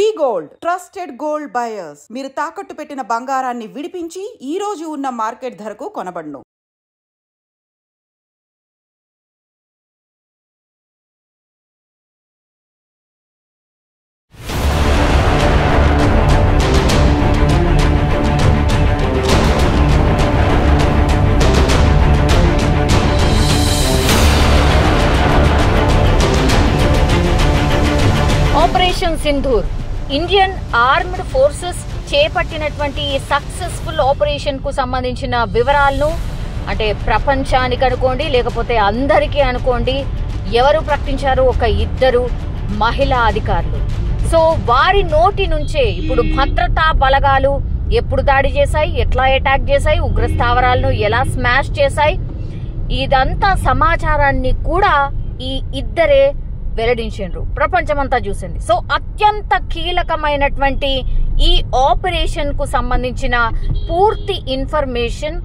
వి gold trusted gold buyers. మీరు తాకట్టు పెట్టిన బంగారాన్ని విడిపించి ఈ రోజు ఉన్న మార్కెట్ ధరకు కొనబడును. Operation Sindoor Indian armed forces చేపట్టినటువంటి సక్సెస్ఫుల్ ఆపరేషన్ కు సంబంధించిన వివరాలను అంటే ప్రపంచానికి అనుకోండి లేకపోతే అందరికీ అనుకోండి ఎవరు ప్రకటించారు? ఒక ఇద్దరు మహిళా అధికారులు. సో వారి నోటి నుంచే ఇప్పుడు భద్రతా బలగాలు ఎప్పుడు దాడి చేశాయి, ఎట్లా అటాక్ చేశాయి, ఉగ్ర స్థావరాలను ఎలా స్మాష్ చేశాయి, ఇదంతా సమాచారాన్ని కూడా ఈ ఇద్దరే వెల్లడించారు. ప్రపంచమంతా చూసింది. సో అత్యంత కీలకమైనటువంటి ఈ ఆపరేషన్ కు సంబంధించిన పూర్తి ఇన్ఫర్మేషన్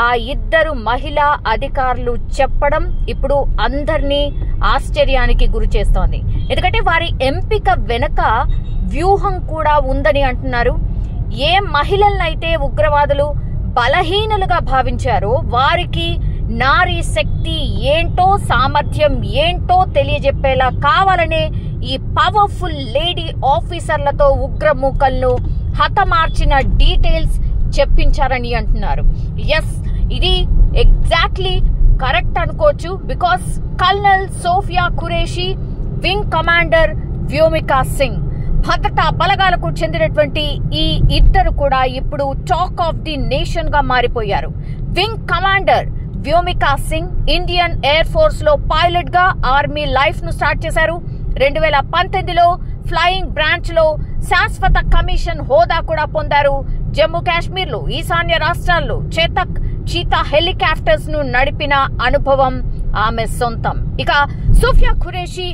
ఆ ఇద్దరు మహిళా అధికారులు చెప్పడం ఇప్పుడు అందరినీ ఆశ్చర్యానికి గురి చేస్తోంది. ఎందుకంటే వారి ఎంపిక వెనుక వ్యూహం కూడా ఉందని అంటున్నారు. ఏ మహిళలనైతే ఉగ్రవాదులు బలహీనులుగా భావించారో వారికి నారీ శక్తి ఏంటో, సామర్థ్యం ఏంటో తెలియజెప్పేలా కావాలనే ఈ పవర్ఫుల్ లేడీ ఆఫీసర్లతో ఉగ్రమూకలను హతమార్చిన డీటెయిల్స్ చెప్పించారని అంటున్నారు. ఎస్, ఇది ఎగ్జాక్ట్లీ కరెక్ట్ అనుకోవచ్చు. Because colonel Sofiya Qureshi, wing commander Vyomika Singh, భద్రతా బలగాలకు చెందినటువంటి ఈ ఇద్దరు కూడా ఇప్పుడు టాక్ ఆఫ్ ది నేషన్ గా మారిపోయారు. Wing commander Vyomika Singh Indian air force లో పైలట్ గా ఆర్మీ లైఫ్ ను స్టార్ట్ చేశారు. 2019లో ఫ్లయింగ్ బ్రాంచ్ లో శాశ్వత కమిషన్ హోదా కూడా పొందారు. జమ్మూ కాశ్మీర్ లో ఈశాన్య రాష్ట్రాల్లో చేతక్ చీతా హెలికాప్టర్స్ ను నడిపిన అనుభవం ఆమె సొంతం. ఇక సోఫియా ఖురేషీ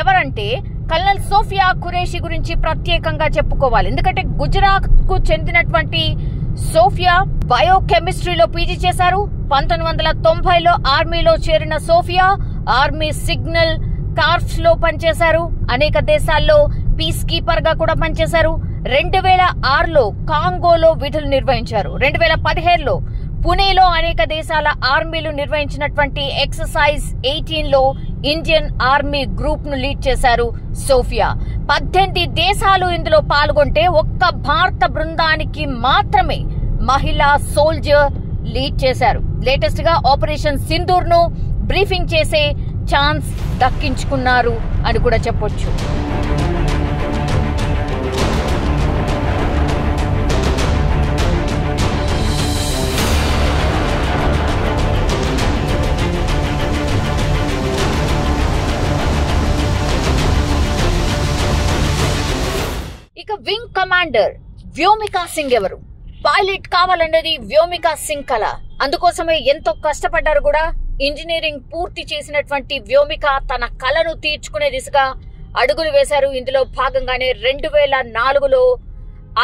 ఎవరంటే, కల్నల్ సోఫియా ఖురేషీ గురించి ప్రత్యేకంగా చెప్పుకోవాలి. ఎందుకంటే గుజరాత్ కు చెందినటువంటి సోఫియా బయోకెమిస్ట్రీలో పీజీ చేశారు. 1990లో ఆర్మీలో చేరిన సోఫియా ఆర్మీ సిగ్నల్ కార్ప్స్ లో పనిచేశారు. అనేక దేశాల్లో పీస్ కీపర్ గా కూడా పనిచేశారు. 2006లో కాంగోలో విధులు నిర్వహించారు. 2017లో పుణేలో అనేక దేశాల ఆర్మీలు నిర్వహించినటువంటి ఎక్సర్సైజ్ 18లో ఇండియన్ ఆర్మీ గ్రూప్ ను లీడ్ చేశారు సోఫియా. 18 దేశాలు ఇందులో పాల్గొంటే ఒక్క భారత బృందానికి మాత్రమే మహిళా సోల్జర్ లీడ్ చేశారు. లేటెస్ట్ గా ఆపరేషన్ సింధూర్ ను బ్రీఫింగ్ చేసే ఛాన్స్ దక్కించుకున్నారు అని కూడా చెప్పొచ్చు. ఇక వింగ్ కమాండర్ వ్యోమికా సింగ్ ఎవరు? పైలట్ కావాలన్నది వ్యోమికా సింగ్ కల. అందుకోసమే ఎంతో కష్టపడ్డారు కూడా. ఇంజనీరింగ్ పూర్తి చేసినటువంటి వ్యోమిక తన కలను తీర్చుకునే దిశగా అడుగులు వేశారు. ఇందులో భాగంగానే 2004లో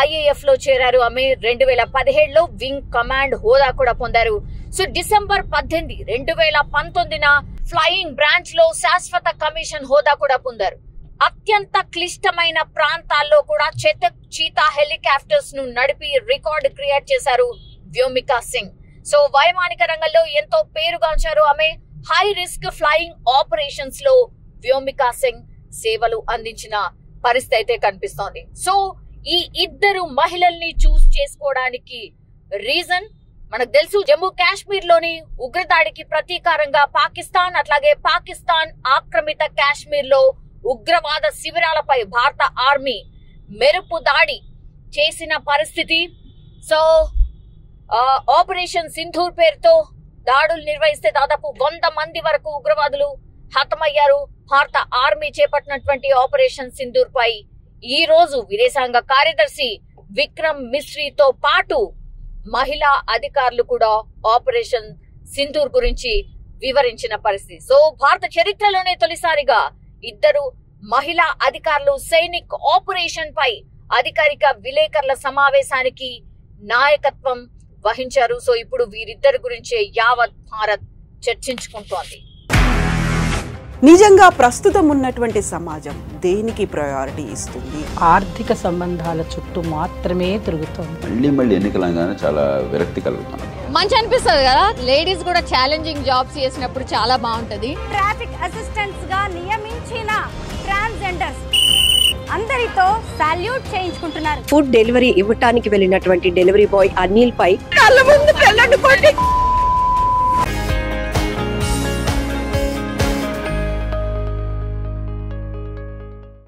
IAF లో చేరారు ఆమె. 2017లో వింగ్ కమాండ్ హోదా కూడా పొందారు. సో డిసెంబర్ 18, 2019న ఫ్లయింగ్ బ్రాంచ్ లో శాశ్వత కమిషన్ హోదా కూడా పొందారు. అత్యంత క్లిష్టమైన ప్రాంతాల్లో కూడా చేతక్ చీతా హెలికాప్టర్స్ ను నడిపి రికార్డు క్రియేట్ చేశారు వ్యోమికా సింగ్. సో వైమానిక రంగంలో ఎంతో పేరుగాంచారు ఆమె. హై రిస్క్ ఫ్లయింగ్ ఆపరేషన్స్ లో వ్యోమికా సింగ్ సేవలు అందించిన పరిస్థితి అయితే కనిపిస్తోంది. సో ఈ ఇద్దరు మహిళల్ని చూస్ చేసుకోవడానికి రీజన్ మనకు తెలుసు. జమ్మూ కాశ్మీర్ లోని ఉగ్రదాడికి ప్రతీకారంగా పాకిస్తాన్, అట్లాగే పాకిస్తాన్ ఆక్రమిత కాశ్మీర్ లో ఉగ్రవాద శిబిరాలపై భారత ఆర్మీ మెరుపు దాడి చేసిన పరిస్థితి. సో ఆపరేషన్ సింధూర్ పేరుతో దాడులు నిర్వహిస్తే దాదాపు 100 మంది వరకు ఉగ్రవాదులు హతమయ్యారు. భారత ఆర్మీ చేపట్టినటువంటి ఆపరేషన్ సింధూర్ పై ఈ రోజు విదేశాంగ కార్యదర్శి విక్రమ్ మిశ్రీతో పాటు మహిళా అధికారులు కూడా ఆపరేషన్ సింధూర్ గురించి వివరించిన పరిస్థితి. సో భారత చరిత్రలోనే తొలిసారిగా ఇద్దరు మహిళా అధికారులు సైనిక్ ఆపరేషన్ పై అధికారిక విలేకరుల సమావేశానికి నాయకత్వం వహించారు. సో ఇప్పుడు వీరిద్దరి గురించే యావత్ భారత్ చర్చించుకుంటోంది. నిజంగా ప్రస్తుతం ఉన్నటువంటి సమాజం దేనికి ప్రయారిటీ ఇస్తుంది? ఆర్థిక సంబంధాల చుట్టూ మాత్రమే తిరుగుతోంది. మళ్ళీ ఎన్నికలంగానే చాలా విరక్తి కలుగుతున్నాం. మంచి అనిపిస్తుంది కదా, లేడీస్ కూడా ఛాలెంజింగ్ జాబ్స్ చేసినప్పుడు చాలా బాగుంటది. ట్రాఫిక్ అసిస్టెంట్స్ గా నియమించిన ట్రాన్స్జెండర్స్ అందరితో సాల్యూట్ చేయించుకుంటున్నారు. ఫుడ్ డెలివరీ ఇవ్వటానికి వెళ్ళినటువంటి డెలివరీ బాయ్ అనిల్ పై కళ్ళ ముందు